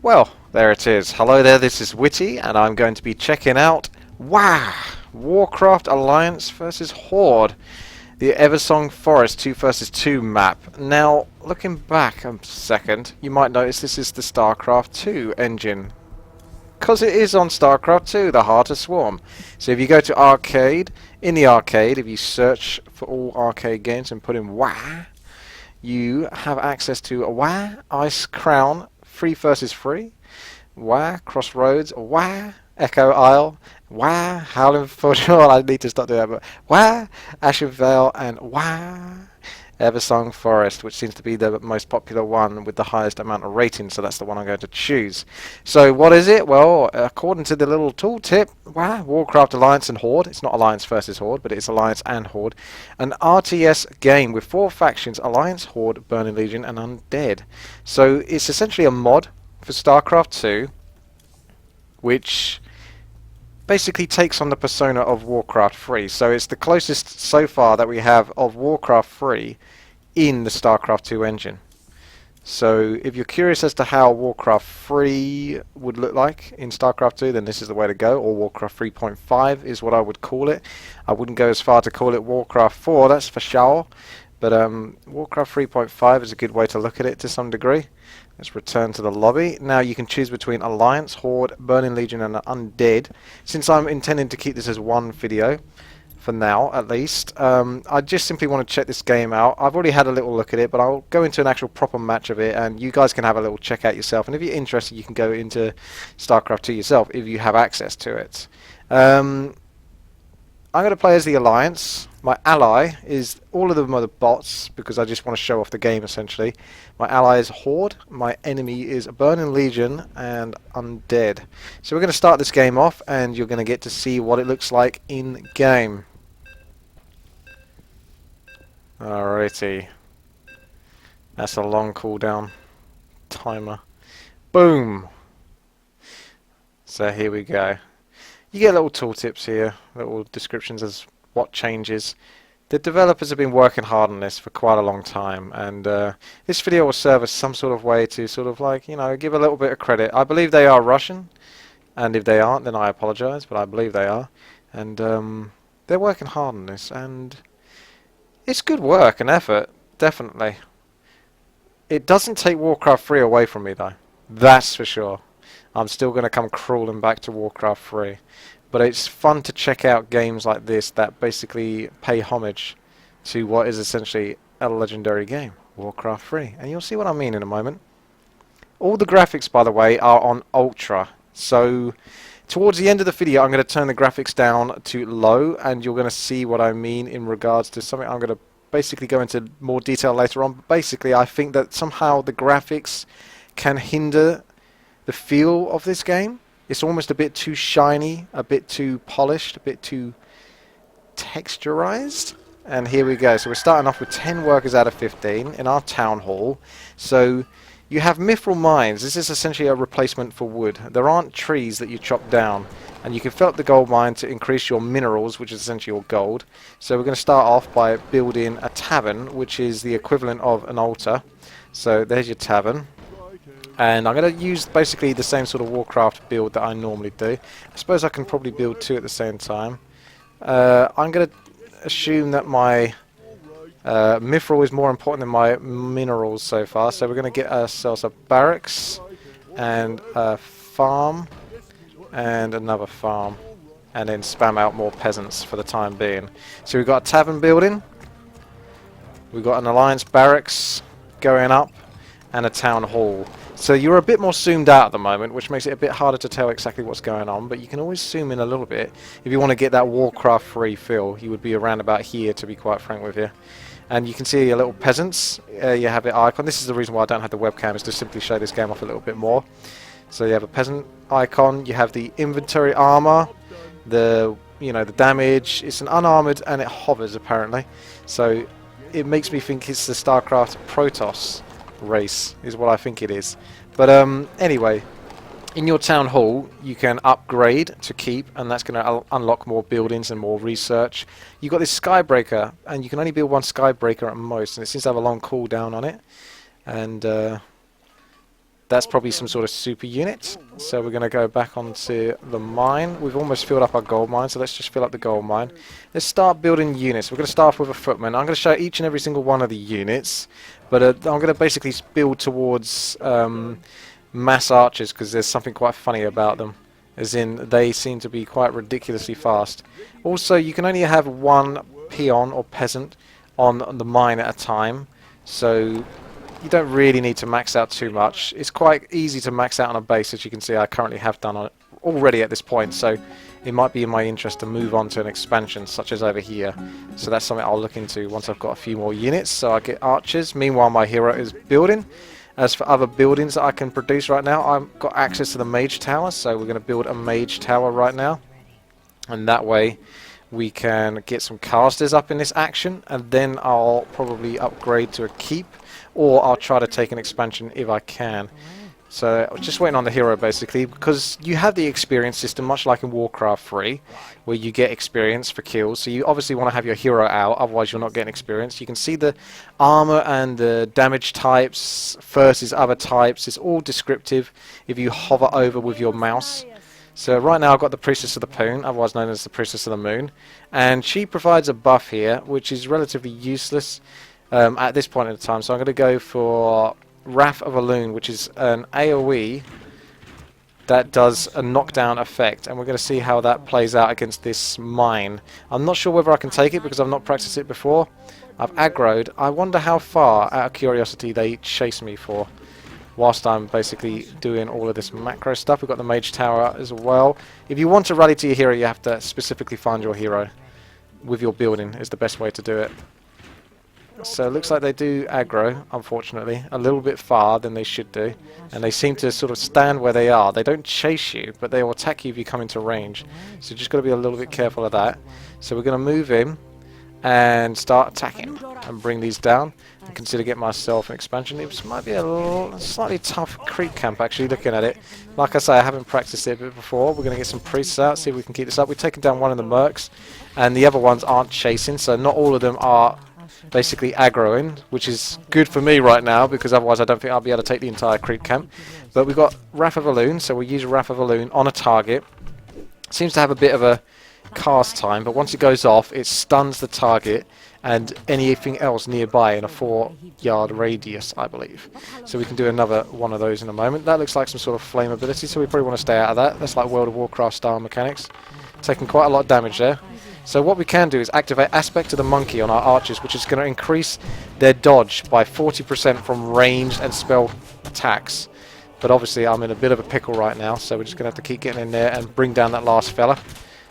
Well, there it is. Hello there, this is WTii, and I'm going to be checking out Warcraft Alliance versus Horde, the Eversong Forest 2 versus 2 map. Now, looking back a second, you might notice this is the Starcraft 2 engine, because it is on Starcraft 2, the Heart of Swarm. So if you go to arcade, in the arcade, if you search for all arcade games and put in WA, you have access to a WA, Ice Crown, Free versus Free, WA, Crossroads, WA, Echo Isle, WA, Howling Forge. Well, I need to stop doing that, but WA, Ashen Vale, and WA, Eversong Forest, which seems to be the most popular one with the highest amount of ratings, so that's the one I'm going to choose. So what is it? Well, according to the little tooltip, Warcraft Alliance and Horde. It's not Alliance versus Horde, but it's Alliance and Horde. An RTS game with 4 factions: Alliance, Horde, Burning Legion, and Undead. So it's essentially a mod for Starcraft 2, which basically takes on the persona of Warcraft 3. So it's the closest so far that we have of Warcraft 3 in the Starcraft 2 engine. So if you're curious as to how Warcraft 3 would look like in Starcraft 2, then this is the way to go, or Warcraft 3.5 is what I would call it. I wouldn't go as far to call it Warcraft 4, that's for sure, but Warcraft 3.5 is a good way to look at it to some degree. Let's return to the lobby. Now you can choose between Alliance, Horde, Burning Legion, and Undead. Since I'm intending to keep this as one video, for now at least, I just simply want to check this game out. I've already had a little look at it, but I'll go into an actual proper match of it, and you guys can have a little check out yourself. And if you're interested, you can go into StarCraft 2 yourself if you have access to it. I'm going to play as the Alliance. My ally is, all of them are the bots, because I just want to show off the game essentially. My ally is Horde, my enemy is Burning Legion and Undead. So we're going to start this game off, and you're going to get to see what it looks like in game. Alrighty. That's a long cooldown timer. Boom! So here we go. You get little tooltips here, little descriptions as what changes. The developers have been working hard on this for quite a long time, and this video will serve as some sort of way to sort of like, you know, give a little bit of credit. I believe they are Russian, and if they aren't, then I apologize, but I believe they are. And they're working hard on this, and it's good work and effort, definitely. It doesn't take Warcraft 3 away from me though, that's for sure. I'm still going to come crawling back to Warcraft 3. But it's fun to check out games like this that basically pay homage to what is essentially a legendary game, Warcraft 3. And you'll see what I mean in a moment. All the graphics, by the way, are on Ultra. So towards the end of the video, I'm going to turn the graphics down to low, and you're going to see what I mean in regards to something I'm going to basically go into more detail later on. But basically, I think that somehow the graphics can hinder the feel of this game. It's almost a bit too shiny, a bit too polished, a bit too texturized. And here we go. So we're starting off with 10 workers out of 15 in our town hall. So you have mithril mines. This is essentially a replacement for wood. There aren't trees that you chop down, and you can fill up the gold mine to increase your minerals, which is essentially your gold. So we're going to start off by building a tavern, which is the equivalent of an altar. So there's your tavern. And I'm going to use basically the same sort of Warcraft build that I normally do. I suppose I can probably build 2 at the same time. I'm going to assume that my mithril is more important than my minerals so far. So we're going to get ourselves a barracks and a farm and another farm. And then spam out more peasants for the time being. So we've got a tavern building. We've got an Alliance barracks going up. And a town hall. So you're a bit more zoomed out at the moment, which makes it a bit harder to tell exactly what's going on, but you can always zoom in a little bit. If you want to get that Warcraft 3 feel, you would be around about here, to be quite frank with you. And you can see your little peasants. You have the icon. This is the reason why I don't have the webcam, is to simply show this game off a little bit more. So you have a peasant icon, you have the inventory armor, the damage. It's an unarmored and it hovers apparently. So it makes me think it's the Starcraft Protoss race is what I think it is. But anyway, in your town hall you can upgrade to keep, and that's going to unlock more buildings and more research. You've got this skybreaker, and you can only build 1 skybreaker at most, and it seems to have a long cooldown on it. And That's probably some sort of super unit. So we're going to go back onto the mine. We've almost filled up our gold mine, so let's just fill up the gold mine. Let's start building units. We're going to start off with a footman. I'm going to show each and every single one of the units, but I'm going to basically build towards mass archers because there's something quite funny about them. As in, they seem to be quite ridiculously fast. Also, you can only have one peon or peasant on the mine at a time, so you don't really need to max out too much. It's quite easy to max out on a base, as you can see I currently have done on it already at this point, so it might be in my interest to move on to an expansion such as over here. So that's something I'll look into once I've got a few more units, so I get archers. Meanwhile my hero is building. As for other buildings that I can produce right now, I've got access to the mage tower, so we're going to build a mage tower right now, and that way we can get some casters up in this action, and then I'll probably upgrade to a keep, or I'll try to take an expansion if I can. So I was just waiting on the hero basically, because you have the experience system much like in Warcraft 3, where you get experience for kills. So you obviously want to have your hero out, otherwise you're not getting experience. You can see the armor and the damage types versus other types. It's all descriptive if you hover over with your mouse. So right now I've got the Priestess of the Poon, otherwise known as the Priestess of the Moon, and she provides a buff here which is relatively useless at this point in time. So I'm going to go for Wrath of a Loon, which is an AoE that does a knockdown effect, and we're going to see how that plays out against this mine. I'm not sure whether I can take it because I've not practiced it before. I've aggroed. I wonder how far, out of curiosity, they chase me for whilst I'm basically doing all of this macro stuff. We've got the mage tower as well. If you want to rally to your hero, you have to specifically find your hero with your building is the best way to do it. So it looks like they do aggro, unfortunately, a little bit far than they should do, and they seem to sort of stand where they are. They don't chase you, but they will attack you if you come into range, so you just got to be a little bit careful of that. So we're going to move in and start attacking and bring these down and consider getting myself an expansion. It might be a slightly tough creep camp actually, looking at it. Like I say, I haven't practiced it before. We're going to get some priests out, see if we can keep this up. We've taken down one of the mercs, and the other ones aren't chasing, so not all of them are basically aggroing, which is good for me right now, because otherwise I don't think I'll be able to take the entire creep camp. But we've got Wrath of a Loon, so we'll use Wrath of a Loon on a target. Seems to have a bit of a cast time, but once it goes off it stuns the target and anything else nearby in a 4-yard radius, I believe. So we can do another one of those in a moment. That looks like some sort of flame ability, so we probably want to stay out of that. That's like World of Warcraft style mechanics. Taking quite a lot of damage there. So what we can do is activate Aspect of the Monkey on our archers, which is going to increase their dodge by 40% from ranged and spell attacks. But obviously I'm in a bit of a pickle right now, so we're just going to have to keep getting in there and bring down that last fella.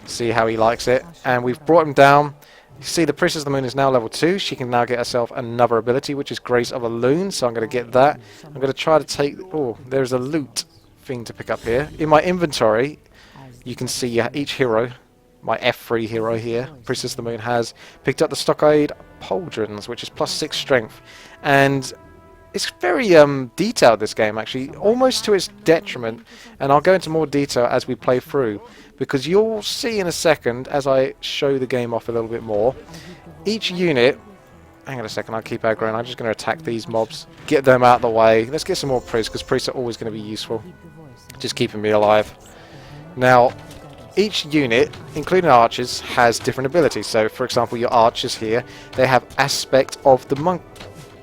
See how he likes it. And we've brought him down. You see the Priestess of the Moon is now level 2. She can now get herself another ability, which is Grace of a Loon, so I'm going to get that. I'm going to try to take... Oh, there's a loot thing to pick up here. In my inventory, you can see each hero... My F3 hero here, Priestess of the Moon, has picked up the Stockade Pauldrons, which is +6 strength. And it's very detailed, this game, actually, almost to its detriment. And I'll go into more detail as we play through, because you'll see in a second, as I show the game off a little bit more, each unit... Hang on a second, I'll keep aggroing. I'm just going to attack these mobs, get them out of the way. Let's get some more priests, because priests are always going to be useful. Just keeping me alive. Now... Each unit, including archers, has different abilities. So, for example, your archers here, they have Aspect of the Monk...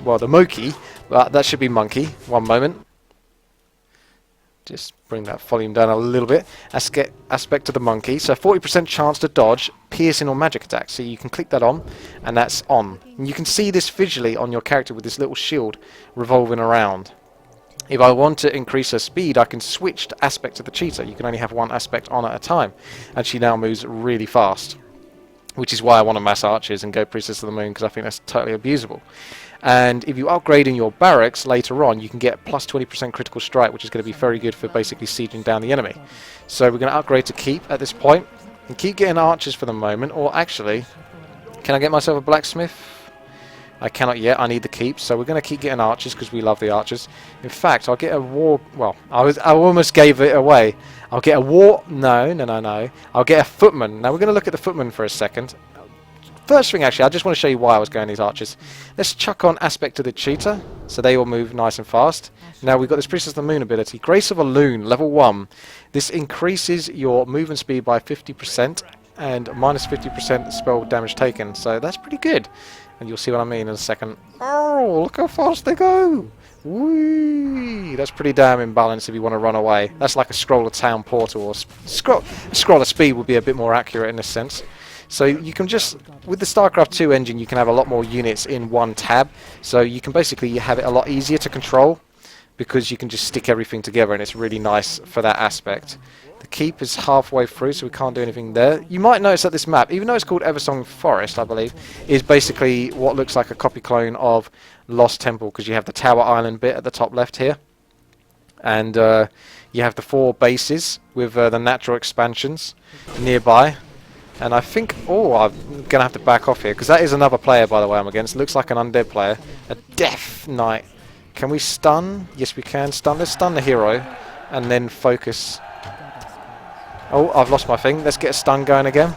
Well, the Monkey. That should be Monkey. One moment. Just bring that volume down a little bit. Aspect of the Monkey. So, 40% chance to dodge, piercing or magic attacks. So you can click that on, and that's on. And you can see this visually on your character with this little shield revolving around. If I want to increase her speed, I can switch to Aspect of the Cheetah. You can only have one aspect on at a time. And she now moves really fast. Which is why I want to mass archers and go Priestess of the Moon, because I think that's totally abusable. And if you upgrade in your barracks later on, you can get +20% critical strike, which is going to be very good for basically sieging down the enemy. So we're going to upgrade to keep at this point. And keep getting archers for the moment. Or actually, can I get myself a blacksmith? I cannot yet, I need the keep, so we're going to keep getting archers because we love the archers. In fact, I'll get a war... Well, I almost gave it away. I'll get a war... No. I'll get a footman. Now we're going to look at the footman for a second. First thing, actually, I just want to show you why I was going these archers. Let's chuck on Aspect of the Cheetah. so they all move nice and fast. Now we've got this Priestess of the Moon ability, Grace of a Loon, level 1. This increases your movement speed by 50% and minus 50% spell damage taken, so that's pretty good. And you'll see what I mean in a second. Oh, look how fast they go! Whee! That's pretty damn imbalanced if you want to run away. That's like a scroll of town portal, or scroll of speed would be a bit more accurate in this sense. So you can just, with the Starcraft 2 engine, you can have a lot more units in one tab. So you can basically have it a lot easier to control because you can just stick everything together, and it's really nice for that aspect. The keep is halfway through, so we can't do anything there. You might notice that this map, even though it's called Eversong Forest, I believe, is basically what looks like a copy clone of Lost Temple, because you have the Tower Island bit at the top left here, and you have the 4 bases with the natural expansions nearby. And I think, oh, I'm going to have to back off here, because that is another player, by the way, I'm against. Looks like an undead player. A Death Knight. Can we stun? Yes, we can stun. Let's stun the hero, and then focus. Oh, I've lost my thing. Let's get a stun going again.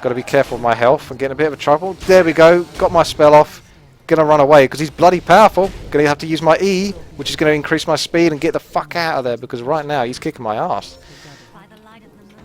Got to be careful with my health. I'm getting a bit of a trouble. There we go. Got my spell off. Gonna run away because he's bloody powerful. Gonna have to use my E, which is gonna increase my speed and get the fuck out of there, because right now he's kicking my ass.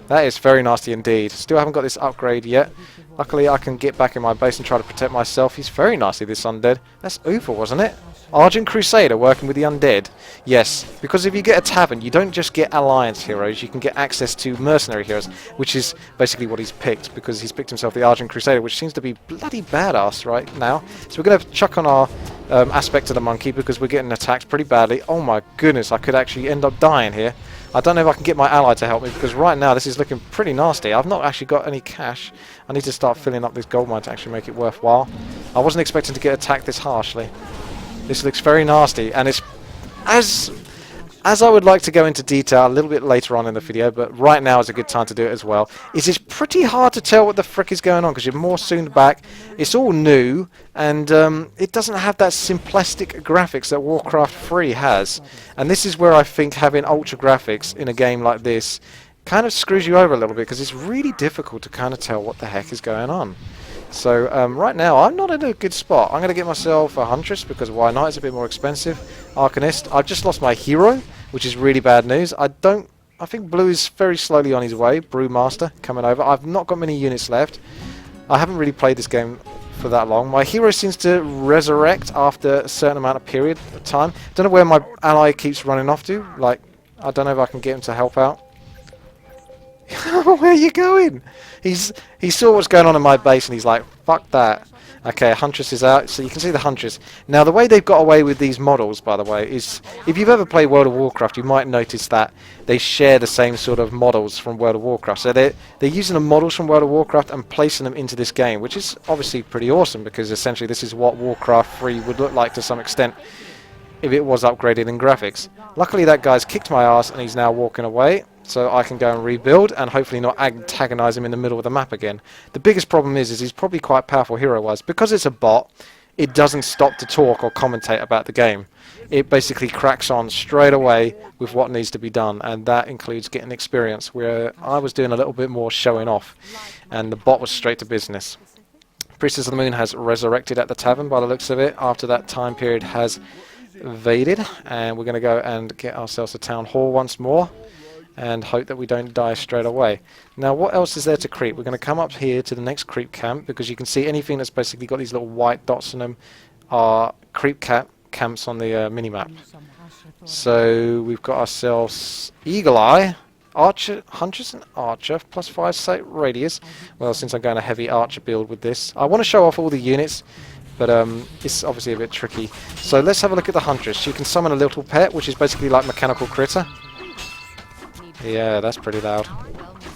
That is very nasty indeed. Still haven't got this upgrade yet. Luckily I can get back in my base and try to protect myself. He's very nasty, this undead. That's Ufa, wasn't it? Argent Crusader working with the undead. Yes, because if you get a tavern, you don't just get alliance heroes, you can get access to mercenary heroes, which is basically what he's picked, because he's picked himself the Argent Crusader, which seems to be bloody badass right now. So we're going to chuck on our aspect of the monkey, because we're getting attacked pretty badly. Oh my goodness, I could actually end up dying here. I don't know if I can get my ally to help me, because right now this is looking pretty nasty. I've not actually got any cash. I need to start filling up this gold mine to actually make it worthwhile. I wasn't expecting to get attacked this harshly. This looks very nasty, and it's as I would like to go into detail a little bit later on in the video, but right now is a good time to do it as well. It's pretty hard to tell what the frick is going on, because you're more soon back. It's all new, and it doesn't have that simplistic graphics that Warcraft 3 has. And this is where I think having ultra graphics in a game like this kind of screws you over a little bit, because it's really difficult to kind of tell what the heck is going on. So right now I'm not in a good spot. I'm going to get myself a Huntress, because why not? It's a bit more expensive. Arcanist. I've just lost my hero, which is really bad news. I think Blue is very slowly on his way. Brewmaster coming over. I've not got many units left. I haven't really played this game for that long. My hero seems to resurrect after a certain amount of period of time. Don't know where my ally keeps running off to. Like, I don't know if I can get him to help out. Where are you going? He saw what's going on in my base, and he's like, fuck that. Okay, Huntress is out, so you can see the Huntress. Now, the way they've got away with these models, by the way, is if you've ever played World of Warcraft, you might notice that they share the same sort of models from World of Warcraft. So they're using the models from World of Warcraft and placing them into this game, which is obviously pretty awesome, because essentially this is what Warcraft 3 would look like to some extent if it was upgraded in graphics. Luckily, that guy's kicked my ass, and he's now walking away. So I can go and rebuild and hopefully not antagonize him in the middle of the map again. The biggest problem is he's probably quite powerful hero-wise. Because it's a bot, it doesn't stop to talk or commentate about the game. It basically cracks on straight away with what needs to be done, and that includes getting experience, where I was doing a little bit more showing off, and the bot was straight to business. Priestess of the Moon has resurrected at the tavern by the looks of it, after that time period has evaded, and we're going to go and get ourselves a town hall once more, and hope that we don't die straight away. Now, what else is there to creep? We're going to come up here to the next creep camp, because you can see anything that's basically got these little white dots on them are creep camps on the minimap. So we've got ourselves Eagle Eye, Archer, Huntress and Archer, plus 5 sight radius. Well, since I'm going a heavy Archer build with this, I want to show off all the units, but it's obviously a bit tricky. So let's have a look at the Huntress. She can summon a little pet, which is basically like mechanical critter. Yeah, that's pretty loud.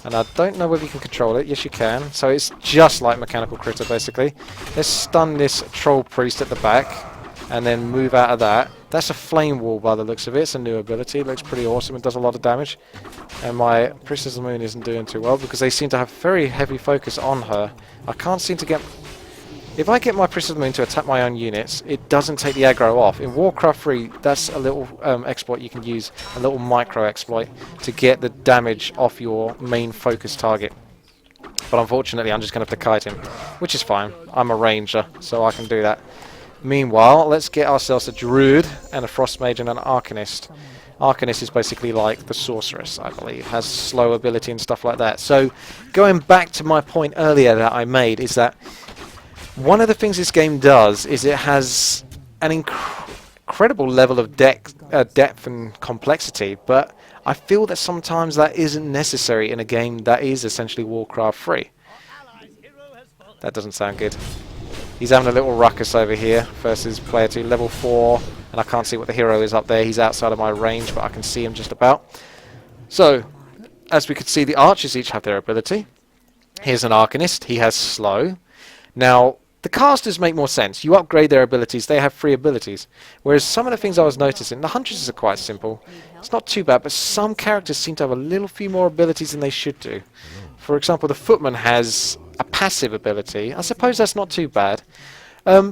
And I don't know whether you can control it. Yes, you can. So it's just like mechanical critter, basically. Let's stun this troll priest at the back, and then move out of that. That's a flame wall by the looks of it. It's a new ability. It looks pretty awesome. It does a lot of damage. And my Priestess of the Moon isn't doing too well, because they seem to have very heavy focus on her. I can't seem to get... If I get my Priestess of the Moon to attack my own units, it doesn't take the aggro off. In Warcraft 3, that's a little exploit you can use, a little micro exploit, to get the damage off your main focus target. But unfortunately, I'm just going to have to kite him, which is fine. I'm a ranger, so I can do that. Meanwhile, let's get ourselves a druid and a frost mage and an arcanist. Arcanist is basically like the sorceress, I believe, has slow ability and stuff like that. So, going back to my point earlier that I made, is that one of the things this game does is it has an incredible level of depth and complexity, but I feel that sometimes that isn't necessary in a game that is essentially Warcraft 3. That doesn't sound good. He's having a little ruckus over here versus player 2, level 4, and I can't see what the hero is up there. He's outside of my range, but I can see him just about. So, as we could see, the archers each have their ability. Here's an arcanist. He has slow. Now, the casters make more sense. You upgrade their abilities, they have free abilities. Whereas some of the things I was noticing, the huntresses are quite simple. It's not too bad, but some characters seem to have a little few more abilities than they should do. For example, the footman has a passive ability. I suppose that's not too bad.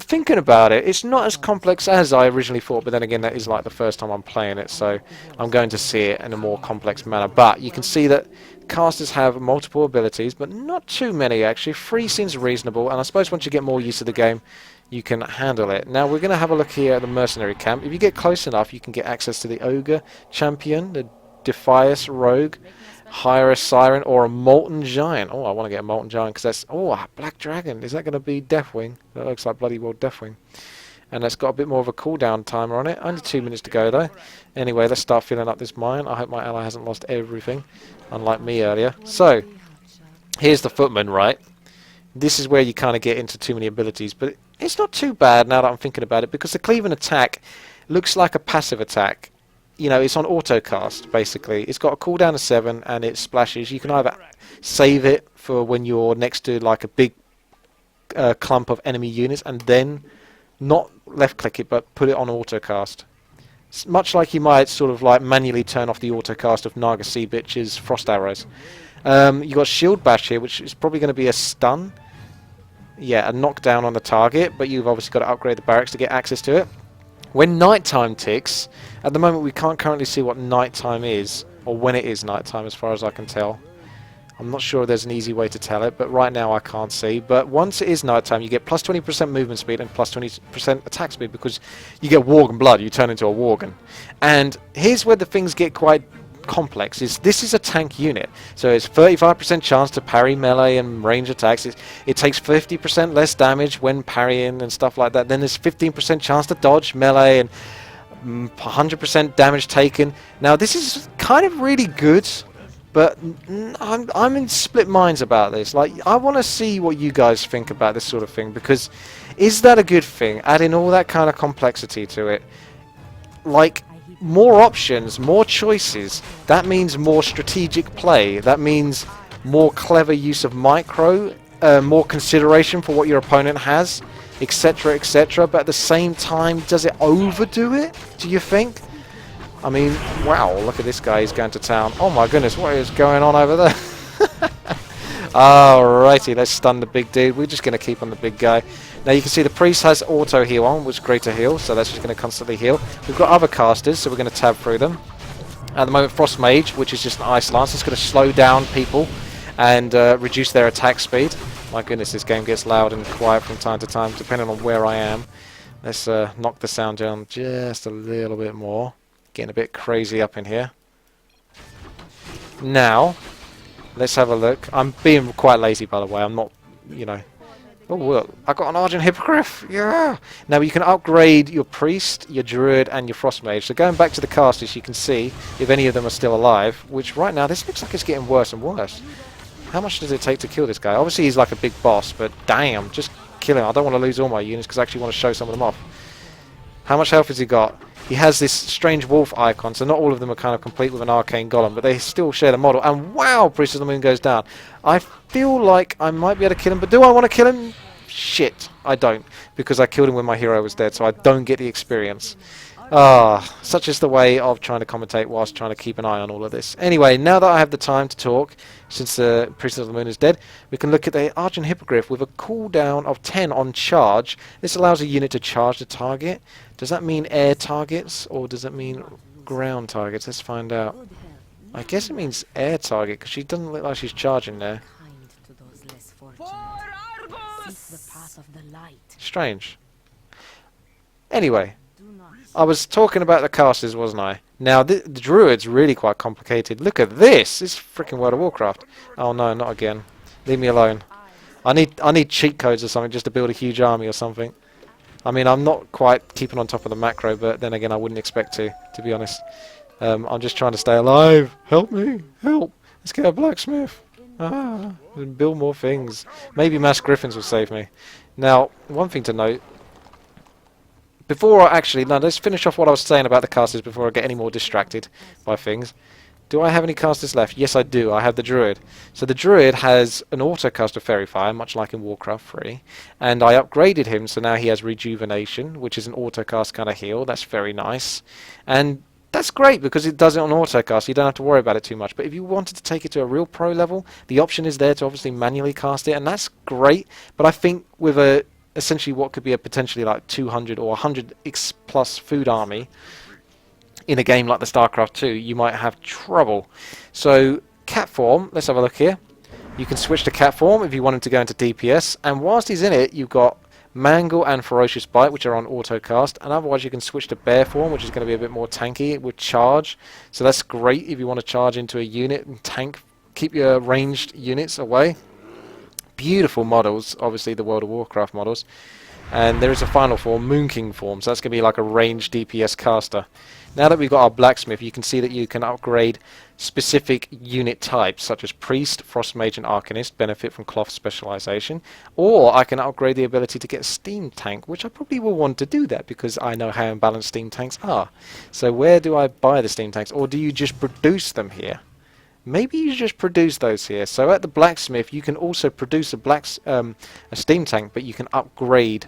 Thinking about it, it's not as complex as I originally thought, but then again, that is like the first time I'm playing it, so I'm going to see it in a more complex manner. But you can see that casters have multiple abilities, but not too many actually. 3 seems reasonable, and I suppose once you get more used to the game, you can handle it. Now we're going to have a look here at the mercenary camp. If you get close enough, you can get access to the ogre champion, the Defias rogue, hire a siren, or a molten giant. Oh, I want to get a molten giant because that's... Oh, a black dragon. Is that going to be Deathwing? That looks like bloody well Deathwing. And that's got a bit more of a cooldown timer on it. Only 2 minutes to go though. Anyway, let's start filling up this mine. I hope my ally hasn't lost everything, unlike me earlier. So, here's the footman, right? This is where you kind of get into too many abilities, but it's not too bad now that I'm thinking about it, because the cleave and attack looks like a passive attack. You know, it's on autocast, basically. It's got a cooldown of 7, and it splashes. You can either save it for when you're next to, like, a big clump of enemy units, and then not left-click it, but put it on autocast. It's much like you might sort of, like, manually turn off the autocast of Naga Sea Bitch's Frost Arrows. You got Shield Bash here, which is probably going to be a stun. Yeah, a knockdown on the target, but you've obviously got to upgrade the barracks to get access to it. When nighttime ticks, at the moment we can't currently see what nighttime is, or when it is nighttime as far as I can tell. I'm not sure there's an easy way to tell it, but right now I can't see. But once it is nighttime, you get plus 20% movement speed and plus 20% attack speed, because you get Worgen blood, you turn into a Worgen. And here's where the things get quite complex. This is a tank unit, so it's 35% chance to parry melee and range attacks. It takes 50% less damage when parrying and stuff like that. Then there's 15% chance to dodge melee and 100% damage taken. Now this is kind of really good, but I'm in split minds about this. Like, I want to see what you guys think about this sort of thing, because is that a good thing, adding all that kind of complexity to it? Like, more options, more choices, that means more strategic play, that means more clever use of micro, more consideration for what your opponent has, etc, etc, but at the same time, does it overdo it, do you think? I mean, wow, look at this guy, he's going to town. Oh my goodness, what is going on over there? Alrighty, let's stun the big dude. We're just going to keep on the big guy. Now you can see the priest has auto heal on, which is great to heal, so that's just going to constantly heal. We've got other casters, so we're going to tab through them. At the moment, Frost Mage, which is just an ice lance, it's going to slow down people and reduce their attack speed. My goodness, this game gets loud and quiet from time to time, depending on where I am. Let's knock the sound down just a little bit more. Getting a bit crazy up in here. Now, let's have a look. I'm being quite lazy, by the way. I'm not, you know... Oh, look, I got an Argent Hippogriff! Yeah! Now, you can upgrade your Priest, your Druid, and your Frost Mage. So going back to the casters, you can see if any of them are still alive, which right now, this looks like it's getting worse and worse. How much does it take to kill this guy? Obviously, he's like a big boss, but damn, just kill him. I don't want to lose all my units, because I actually want to show some of them off. How much health has he got? He has this strange wolf icon, so not all of them are kind of complete with an arcane golem, but they still share the model. And wow, Priest of the Moon goes down. I feel like I might be able to kill him, but do I want to kill him? Shit, I don't, because I killed him when my hero was dead, so I don't get the experience. Such is the way of trying to commentate whilst trying to keep an eye on all of this. Anyway, now that I have the time to talk, since the Priest of the Moon is dead, we can look at the Argent Hippogriff with a cooldown of 10 on charge. This allows a unit to charge the target. Does that mean air targets, or does it mean ground targets? Let's find out. I guess it means air target, because she doesn't look like she's charging there. Strange. Anyway, I was talking about the casters, wasn't I? Now, the druid's really quite complicated. Look at this! This is freaking World of Warcraft. Oh no, not again. Leave me alone. I need cheat codes or something just to build a huge army or something. I mean, I'm not quite keeping on top of the macro, but then again, I wouldn't expect to be honest. I'm just trying to stay alive. Help me! Help! Let's get a blacksmith. And build more things. Maybe mass griffins will save me. Now, one thing to note. Let's finish off what I was saying about the casters before I get any more distracted by things. Do I have any casters left? Yes, I do. I have the druid. So the druid has an auto cast of Fairy Fire, much like in Warcraft 3. And I upgraded him, so now he has Rejuvenation, which is an auto cast kind of heal. That's very nice. And that's great because it does it on autocast. You don't have to worry about it too much. But if you wanted to take it to a real pro level, the option is there to obviously manually cast it, and that's great. But I think with essentially what could be a potentially like 200 or 100 X plus food army in a game like the Starcraft 2, you might have trouble. So cat form, let's have a look here. You can switch to cat form if you want him to go into DPS, and whilst he's in it, you've got Mangle and Ferocious Bite, which are on autocast, and otherwise you can switch to bear form, which is going to be a bit more tanky with charge. So that's great if you want to charge into a unit and tank, keep your ranged units away. Beautiful models, obviously the World of Warcraft models. And there is a final form, Moon King form, so that's going to be like a ranged DPS caster. Now that we've got our blacksmith, you can see that you can upgrade specific unit types, such as Priest, Frost Mage and Arcanist, benefit from cloth specialization. Or I can upgrade the ability to get a steam tank, which I probably will want to do that because I know how imbalanced steam tanks are. So where do I buy the steam tanks? Or do you just produce them here? Maybe you just produce those here. So at the blacksmith, you can also produce a steam tank, but you can upgrade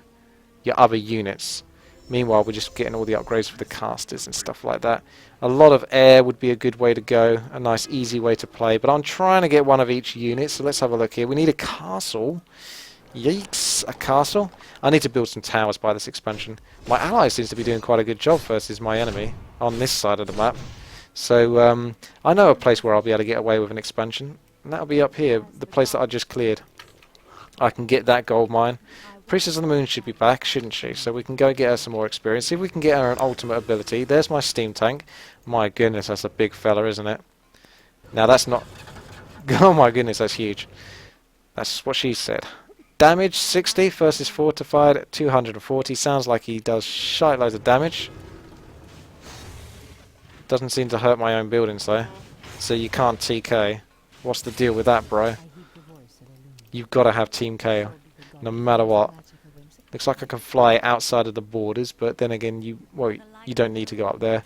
your other units. Meanwhile, we're just getting all the upgrades for the casters and stuff like that. A lot of air would be a good way to go, a nice easy way to play, but I'm trying to get one of each unit, so let's have a look here. We need a castle. Yikes, a castle. I need to build some towers by this expansion. My ally seems to be doing quite a good job versus my enemy on this side of the map. So I know a place where I'll be able to get away with an expansion, and that'll be up here, the place that I just cleared. I can get that gold mine. Priestess of the Moon should be back, shouldn't she? So we can go get her some more experience. See if we can get her an ultimate ability. There's my steam tank. My goodness, that's a big fella, isn't it? Now that's not... Oh my goodness, that's huge. That's what she said. Damage 60 versus fortified 240. Sounds like he does shite loads of damage. Doesn't seem to hurt my own buildings though. So you can't TK. What's the deal with that, bro? You've got to have Team KO. No matter what. Looks like I can fly outside of the borders, but then again, you don't need to go up there.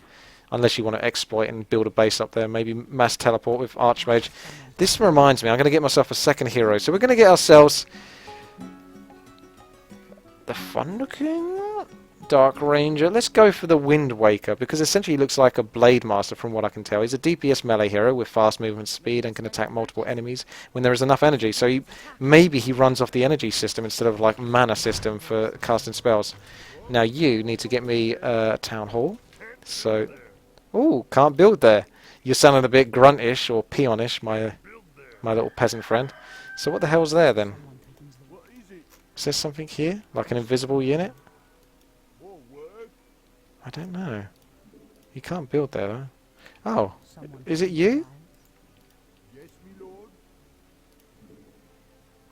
Unless you want to exploit and build a base up there. Maybe mass teleport with Archmage. This reminds me, I'm going to get myself a second hero. So we're going to get ourselves... the Thunder King? Dark Ranger. Let's go for the Wind Waker, because essentially he looks like a Blade Master from what I can tell. He's a DPS melee hero with fast movement speed and can attack multiple enemies when there is enough energy. So maybe he runs off the energy system instead of like mana system for casting spells. Now you need to get me a town hall. So, ooh, can't build there. You're sounding a bit gruntish or peonish, my little peasant friend. So what the hell's there then? Is there something here? Like an invisible unit? I don't know. You can't build there though. Oh, is it you?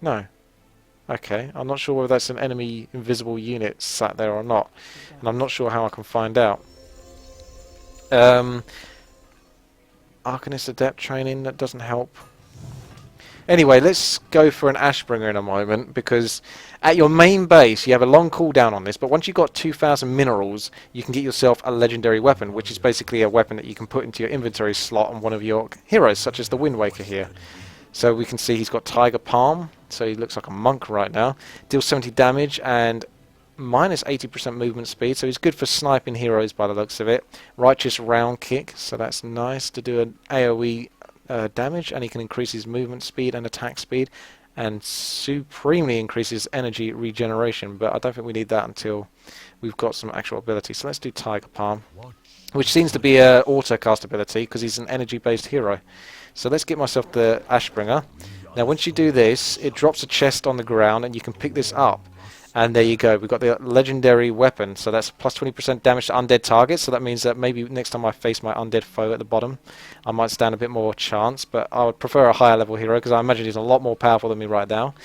No. Okay, I'm not sure whether that's an enemy invisible unit sat there or not. And I'm not sure how I can find out. Arcanist Adept training, that doesn't help. Anyway, let's go for an Ashbringer in a moment, because at your main base you have a long cooldown on this, but once you've got 2,000 minerals, you can get yourself a legendary weapon, which is basically a weapon that you can put into your inventory slot on one of your heroes, such as the Wind Waker here. So we can see he's got Tiger Palm, so he looks like a monk right now. Deals 70 damage and minus 80% movement speed, so he's good for sniping heroes by the looks of it. Righteous Round Kick, so that's nice to do an AoE damage, and he can increase his movement speed and attack speed, and supremely increases energy regeneration, but I don't think we need that until we've got some actual ability. So let's do Tiger Palm, which seems to be an auto-cast ability because he's an energy-based hero. So let's get myself the Ashbringer. Now once you do this, it drops a chest on the ground and you can pick this up, And there you go, we've got the legendary weapon, so that's plus 20% damage to undead targets, so that means that maybe next time I face my undead foe at the bottom, I might stand a bit more chance, but I would prefer a higher level hero, because I imagine he's a lot more powerful than me right now.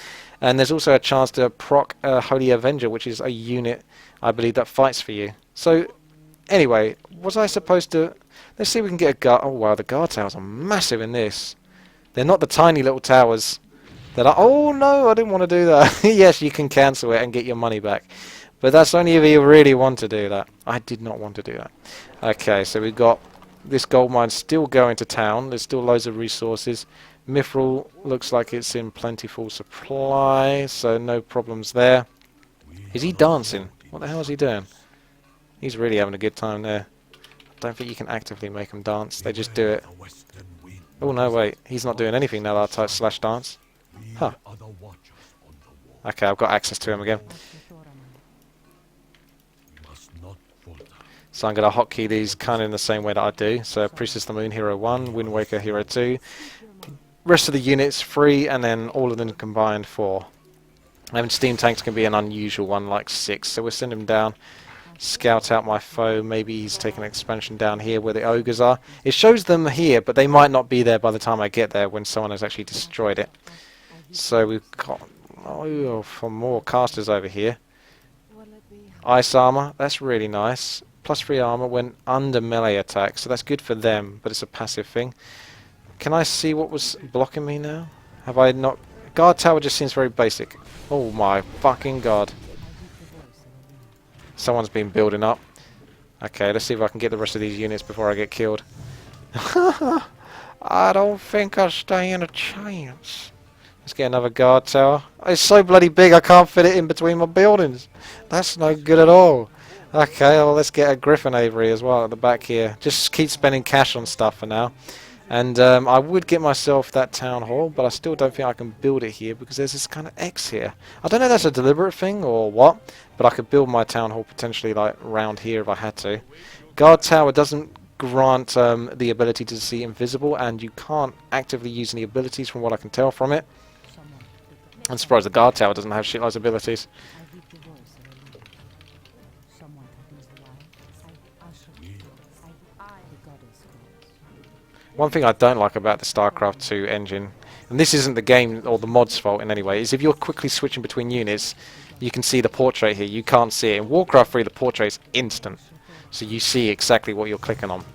And there's also a chance to proc Holy Avenger, which is a unit, I believe, that fights for you. So, anyway, was I supposed to... Let's see if we can get a guard... Oh wow, the guard towers are massive in this. They're not the tiny little towers that are... Oh no, I didn't want to do that. Yes, you can cancel it and get your money back. But that's only if you really want to do that. I did not want to do that. Okay, so we've got this gold mine still going to town. There's still loads of resources. Mithril looks like it's in plentiful supply, so no problems there. Is he dancing? What the hell is he doing? He's really having a good time there. I don't think you can actively make him dance. They just do it. Oh no, wait. He's not doing anything now that I type slash dance. Huh. Okay, I've got access to him again. So I'm going to hotkey these kind of in the same way that I do. So Priestess of the Moon, Hero 1, Wind Waker, Hero 2. Rest of the units 3, and then all of them combined 4. And steam tanks can be an unusual one, like 6. So we'll send him down, scout out my foe. Maybe he's taking an expansion down here where the ogres are. It shows them here, but they might not be there by the time I get there when someone has actually destroyed it. So we've got for more casters over here. Ice armor, that's really nice. Plus 3 armor when under melee attack, so that's good for them, but it's a passive thing. Can I see what was blocking me now? Have I not... Guard tower just seems very basic. Oh my fucking god. Someone's been building up. Okay, let's see if I can get the rest of these units before I get killed. I don't think I stand a chance. Let's get another guard tower. It's so bloody big I can't fit it in between my buildings. That's no good at all. Okay, well let's get a Griffin Aviary as well at the back here. Just keep spending cash on stuff for now. And I would get myself that town hall, but I still don't think I can build it here because there's this kind of X here. I don't know if that's a deliberate thing or what, but I could build my town hall potentially like round here if I had to. Guard tower doesn't grant the ability to see invisible, and you can't actively use any abilities from what I can tell from it. I'm surprised the guard tower doesn't have shitloads of abilities. One thing I don't like about the Starcraft 2 engine, and this isn't the game or the mod's fault in any way, is if you're quickly switching between units, you can see the portrait here. You can't see it. In Warcraft 3, the portrait is instant, so you see exactly what you're clicking on.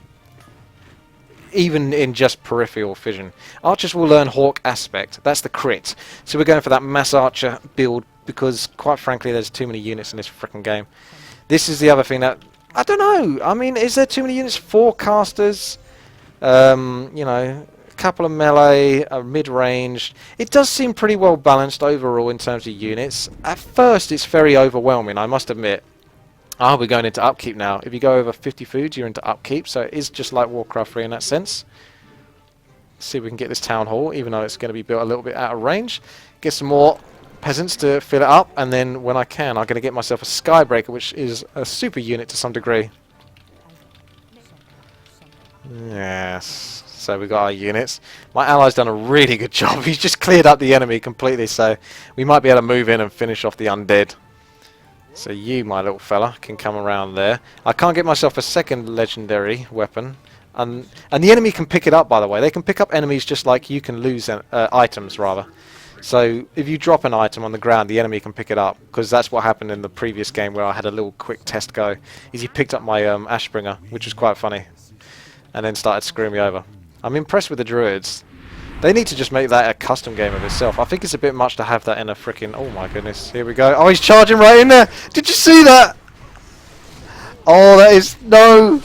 Even in just peripheral vision. Archers will learn Hawk Aspect. That's the crit. So we're going for that mass archer build because, quite frankly, there's too many units in this frickin' game. This is the other thing that... I don't know. I mean, is there too many units? 4 casters... you know, a couple of melee, mid-range. It does seem pretty well balanced overall in terms of units. At first it's very overwhelming, I must admit. We're going into upkeep now. If you go over 50 foods, you're into upkeep, so it is just like Warcraft 3 in that sense. Let's see if we can get this town hall, even though it's going to be built a little bit out of range. Get some more peasants to fill it up, and then when I can, I'm going to get myself a Skybreaker, which is a super unit to some degree. Yes, so we've got our units. My ally's done a really good job. He's just cleared up the enemy completely, so we might be able to move in and finish off the undead. So you, my little fella, can come around there. I can't get myself a second legendary weapon. And the enemy can pick it up, by the way. They can pick up enemies just like you can lose items, rather. So if you drop an item on the ground, the enemy can pick it up. Because that's what happened in the previous game where I had a little quick test go. Is he picked up my Ashbringer, which was quite funny. And then started screwing me over. I'm impressed with the druids. They need to just make that a custom game of itself. I think it's a bit much to have that in a freaking... Oh my goodness, here we go. Oh, he's charging right in there! Did you see that? Oh, that is... No!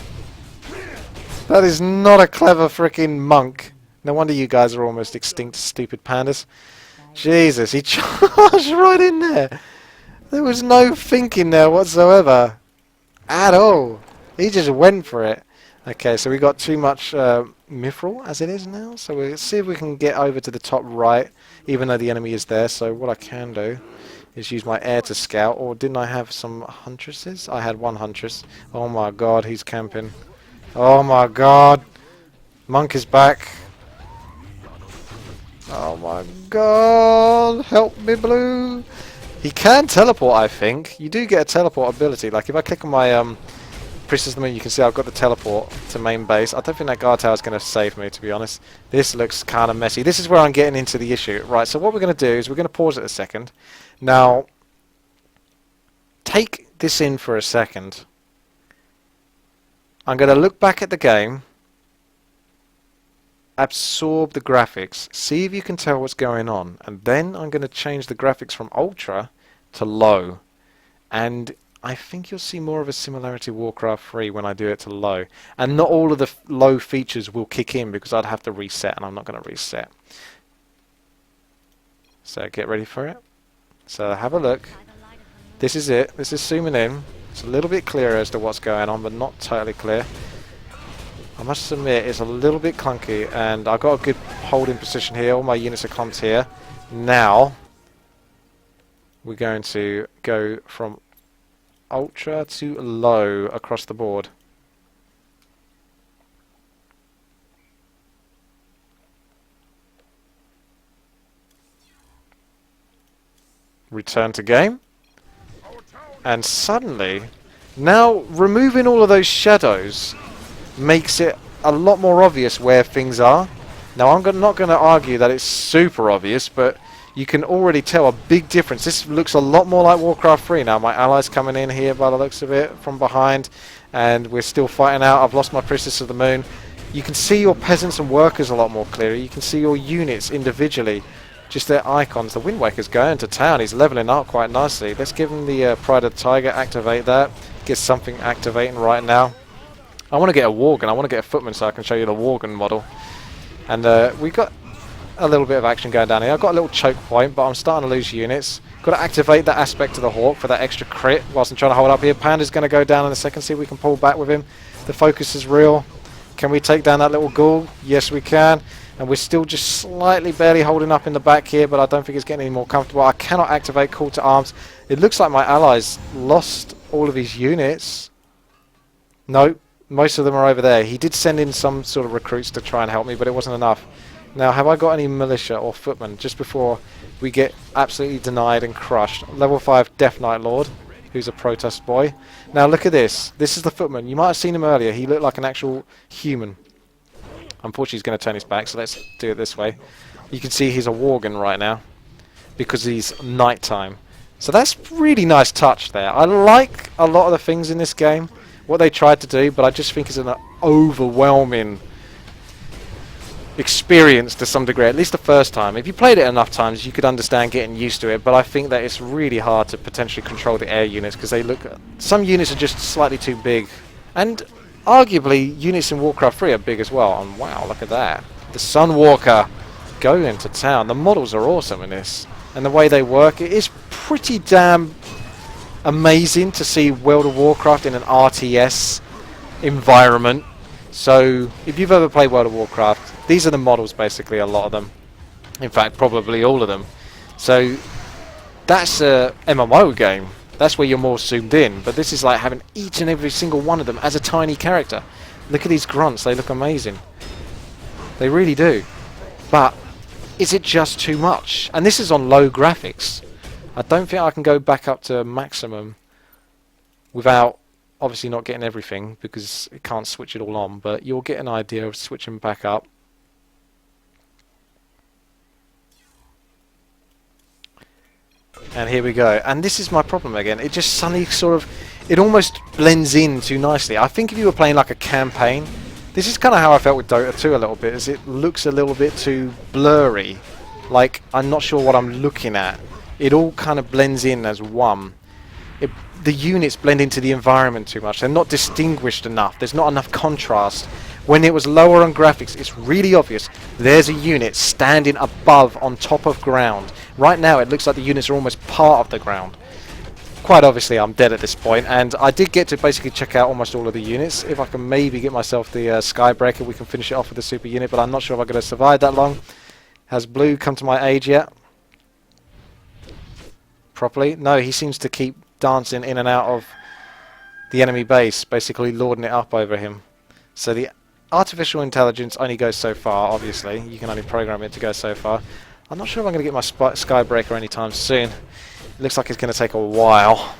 That is not a clever freaking monk. No wonder you guys are almost extinct, stupid pandas. Jesus, he charged right in there. There was no thinking there whatsoever. At all. He just went for it. Okay, so we got too much mithril as it is now, so we'll see if we can get over to the top right, even though the enemy is there. So what I can do is use my air to scout, or didn't I have some huntresses? I had one huntress. Oh my god, he's camping. Oh my god. Monk is back. Oh my god, help me, Blue. He can teleport, I think. You do get a teleport ability. Like if I click on my Priestess of the Moon, you can see I've got the teleport to main base. I don't think that guard tower is going to save me, to be honest. This looks kind of messy. This is where I'm getting into the issue. Right, so what we're going to do is we're going to pause it a second. Now, take this in for a second. I'm going to look back at the game, absorb the graphics, see if you can tell what's going on, and then I'm going to change the graphics from ultra to low. And I think you'll see more of a similarity to Warcraft 3 when I do it to low. And not all of the low features will kick in because I'd have to reset, and I'm not going to reset. So get ready for it. So have a look. This is it. This is zooming in. It's a little bit clearer as to what's going on, but not totally clear. I must admit it's a little bit clunky, and I've got a good holding position here. All my units are clumped here. Now we're going to go from ultra to low across the board. Return to game. And suddenly, now removing all of those shadows makes it a lot more obvious where things are. Now I'm not going to argue that it's super obvious, but you can already tell a big difference. This looks a lot more like Warcraft 3 now. My allies coming in here by the looks of it from behind, and we're still fighting out. I've lost my Priestess of the Moon. You can see your peasants and workers a lot more clearly. You can see your units individually, just their icons. The Wind Waker's going to town. He's leveling up quite nicely. Let's give him the Pride of the Tiger, activate that. Get something activating right now. I want to get a Worgen. I want to get a Footman so I can show you the Worgen model. And we got a little bit of action going down here. I've got a little choke point, but I'm starting to lose units. Got to activate that aspect of the Hawk for that extra crit whilst I'm trying to hold up here. Panda's going to go down in a second, see if we can pull back with him. The focus is real. Can we take down that little ghoul? Yes, we can. And we're still just slightly barely holding up in the back here, but I don't think it's getting any more comfortable. I cannot activate Call to Arms. It looks like my allies lost all of his units. No, most of them are over there. He did send in some sort of recruits to try and help me, but it wasn't enough. Now, have I got any militia or footmen just before we get absolutely denied and crushed? Level 5 Death Knight Lord, who's a protest boy. Now, look at this. This is the footman. You might have seen him earlier. He looked like an actual human. Unfortunately, he's going to turn his back, so let's do it this way. You can see he's a Worgen right now because he's nighttime. So that's really nice touch there. I like a lot of the things in this game, what they tried to do, but I just think it's an overwhelming experience to some degree, at least the first time. If you played it enough times, you could understand getting used to it, but I think that it's really hard to potentially control the air units because they look... Some units are just slightly too big. And arguably, units in Warcraft 3 are big as well. And wow, look at that. The Sunwalker going to town. The models are awesome in this. And the way they work, it is pretty damn amazing to see World of Warcraft in an RTS environment. So, if you've ever played World of Warcraft, these are the models basically, a lot of them. In fact, probably all of them. So, that's a MMO game. That's where you're more zoomed in. But this is like having each and every single one of them as a tiny character. Look at these grunts, they look amazing. They really do. But, is it just too much? And this is on low graphics. I don't think I can go back up to maximum without obviously not getting everything because it can't switch it all on, but you'll get an idea of switching back up. And here we go. And this is my problem again. It just suddenly sort of, it almost blends in too nicely. I think if you were playing like a campaign, this is kind of how I felt with Dota 2 a little bit, is it looks a little bit too blurry. Like, I'm not sure what I'm looking at. It all kind of blends in as one. The units blend into the environment too much. They're not distinguished enough. There's not enough contrast. When it was lower on graphics, it's really obvious. There's a unit standing above on top of ground. Right now, it looks like the units are almost part of the ground. Quite obviously, I'm dead at this point, and I did get to basically check out almost all of the units. If I can maybe get myself the Skybreaker, we can finish it off with the super unit, but I'm not sure if I'm going to survive that long. Has Blue come to my aid yet? Properly? No, he seems to keep dancing in and out of the enemy base, basically lording it up over him. So the artificial intelligence only goes so far, obviously. You can only program it to go so far. I'm not sure if I'm going to get my Skybreaker anytime soon. Looks like it's going to take a while.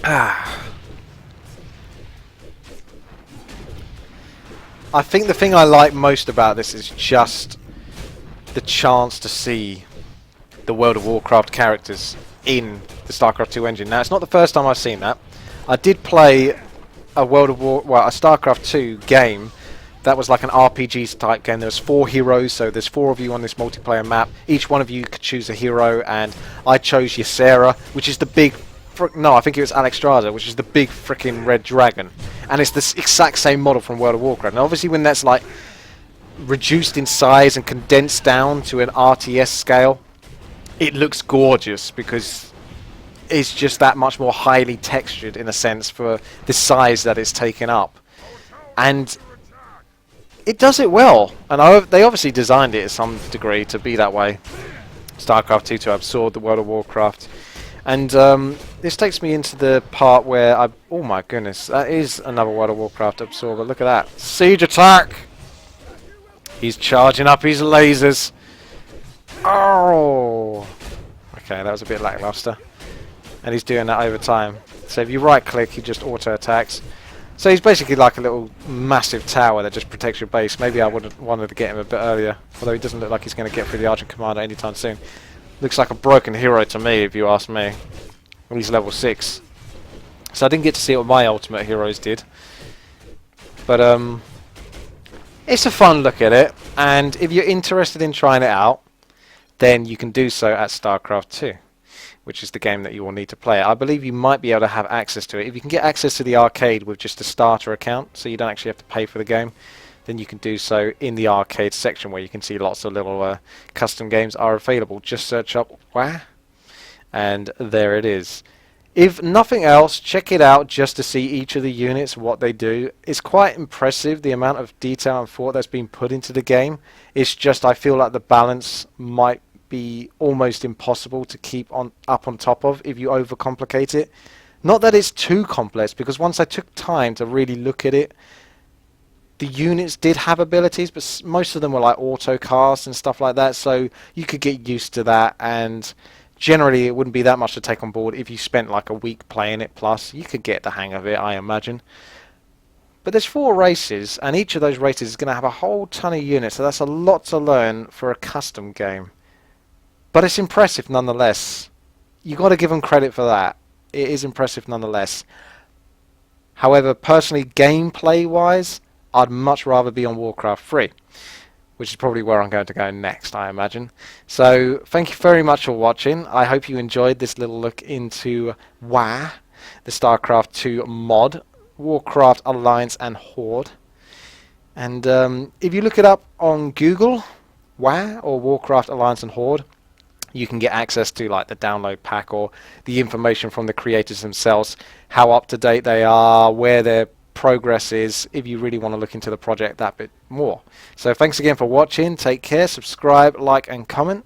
I think the thing I like most about this is just the chance to see the World of Warcraft characters in the Starcraft 2 engine. Now, it's not the first time I've seen that. I did play a a Starcraft 2 game that was like an RPG type game. There was 4 heroes, so there's 4 of you on this multiplayer map. Each one of you could choose a hero, and I chose Ysera, which is the big... No, I think it was Alexstrasza, which is the big freaking red dragon. And it's the exact same model from World of Warcraft. And obviously when that's like reduced in size and condensed down to an RTS scale, it looks gorgeous because it's just that much more highly textured in a sense for the size that it's taken up. And it does it well. And they obviously designed it to some degree to be that way. StarCraft 2 to absorb the World of Warcraft. And this takes me into the part where I... Oh my goodness, that is another World of Warcraft absorber. Look at that. Siege attack! He's charging up his lasers. Oh! Okay, that was a bit lackluster. And he's doing that over time. So if you right click, he just auto attacks. So he's basically like a little massive tower that just protects your base. Maybe I would have wanted to get him a bit earlier. Although he doesn't look like he's going to get through the Argent Commander anytime soon. Looks like a broken hero to me, if you ask me. And he's level 6. So I didn't get to see what my ultimate heroes did. But it's a fun look at it. And if you're interested in trying it out, then you can do so at StarCraft 2, which is the game that you will need to play. I believe you might be able to have access to it. If you can get access to the arcade with just a starter account, so you don't actually have to pay for the game, then you can do so in the arcade section where you can see lots of little custom games are available. Just search up WAH, and there it is. If nothing else, check it out just to see each of the units, what they do. It's quite impressive, the amount of detail and thought that's been put into the game. It's just I feel like the balance might be almost impossible to keep up on top of if you overcomplicate it. Not that it's too complex, because once I took time to really look at it, the units did have abilities, but most of them were like auto-cast and stuff like that, so you could get used to that, and generally it wouldn't be that much to take on board if you spent like a week playing it plus. You could get the hang of it, I imagine. But there's 4 races, and each of those races is going to have a whole ton of units, so that's a lot to learn for a custom game. But it's impressive nonetheless. You've got to give them credit for that. It is impressive nonetheless. However, personally, gameplay-wise, I'd much rather be on Warcraft 3, which is probably where I'm going to go next, I imagine. So, thank you very much for watching. I hope you enjoyed this little look into WAH, the StarCraft 2 mod, Warcraft Alliance and Horde. And if you look it up on Google, WAH or Warcraft Alliance and Horde, you can get access to like the download pack or the information from the creators themselves, how up to date they are, where their progress is, if you really want to look into the project that bit more. So thanks again for watching, take care, subscribe, like and comment,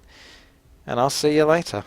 and I'll see you later.